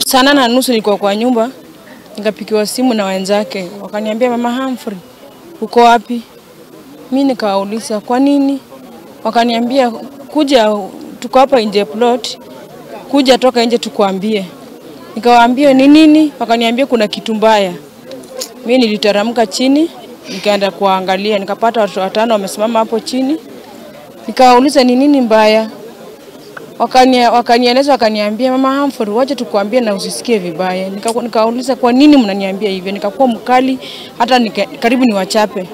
Sana na nusu nilikuwa kwa nyumba, nikapigiwa simu na wenzake. Wakaniambia mama Humphrey, uko wapi? Mimi nikawauliza kwa nini? Wakaniambia kuja, tuko hapa nje plot. Kuja toka nje tukuambie. Nikawaambia ni nini? Wakaniambia kuna kitu mbaya. Mimi niliteremka chini, nikaenda kuangalia, nikapata watu 5 wamesimama hapo chini. Nikawauliza ni nini mbaya? Wakanieleza, wakaniambia mama Humphrey, wacha tukuambie na usisikie vibaya. Nikauliza kwa nini mnaniambia hivyo? Nikakuwa mkali hata karibu niwachape.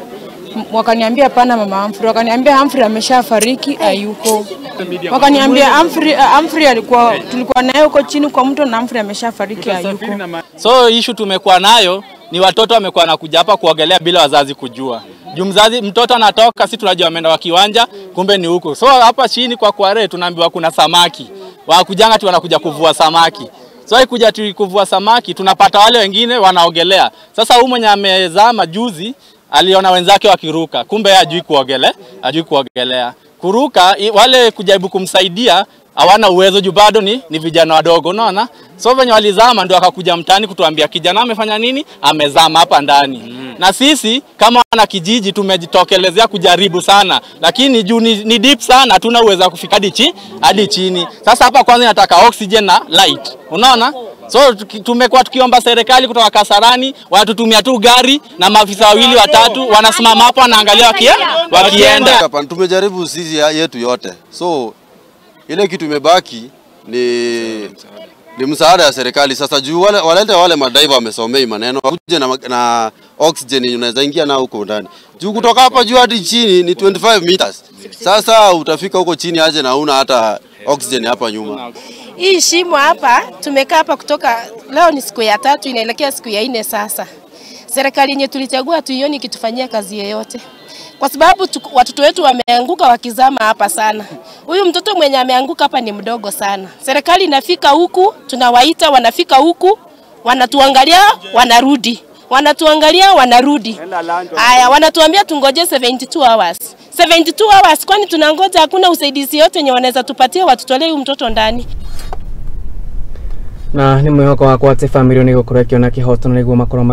Wakaniambia hapana mama Humphrey, wakaniambia Humphrey ameshafariki hayuko. Wakaniambia Humphrey tulikuwa naye huko chini kwa mto na Humphrey ameshafariki hayuko. So issue tumekuwa nayo ni watoto wamekuwa nakuja hapa kuogelea bila wazazi kujua. Mzazi mtoto anatoka, si tunajua ameenda wa kiwanja, kumbe ni huko. So hapa chini kwa kware tunaambiwa kuna samaki. Wakujanga tu wanakuja kuvua samaki. So kuja tu kuvua samaki tunapata wale wengine wanaogelea. Sasa huyu mwenye amezama juzi aliona wenzake wakiruka, kumbe hajui kuogelea. Kuruka wale kujaribu kumsaidia hawana uwezo juu bado ni vijana wadogo, unaona? So venye walizama ndio akakuja mtani kutuambia kijana amefanya nini? Amezama hapa ndani. Na sisi kama wana kijiji tumejitokelezea kujaribu sana, lakini juu ni deep sana hatuna uwezo kufika hadi chini. Sasa hapa kwanza nataka oxygen na light. Unaona? So tumekuwa tukiomba serikali kutoka Kasarani wanatutumia tu gari na maafisa 2 3 wanasimama hapo wanaangalia wakienda. Tumejaribu sisi yetu yote. So ile kitu imebaki ni msaada ya serikali. Sasa juu wale madaiva wamesomea maneno wakuje na oxygen unaweza ingia na huko ndani. Juu kutoka hapa juu hadi chini ni 25 meters. Sasa utafika huko chini aje na una hata oxygen hapa nyuma. Hii shimo hapa tumekaa hapa kutoka leo ni siku ya 3 inaelekea siku ya 4 sasa. Serikali yenye tulichagua tuioni kitufanyia kazi yoyote. Kwa sababu watoto wetu wameanguka wakizama hapa sana. Huyu mtoto mwenye ameanguka hapa ni mdogo sana. Serikali inafika huku, tunawaita wanafika huku, wanatuangalia, wanarudi. Wanatuangalia, wanarudi. Haya, wanatuambia tungoje 72 hours. 72 hours kwani tunangoja hakuna usaidizi yote yenye wanaweza tupatia watutolee huyu mtoto ndani. Na ni mwihoko wa kwa family ni gukura kiona kihoto na niguo makoro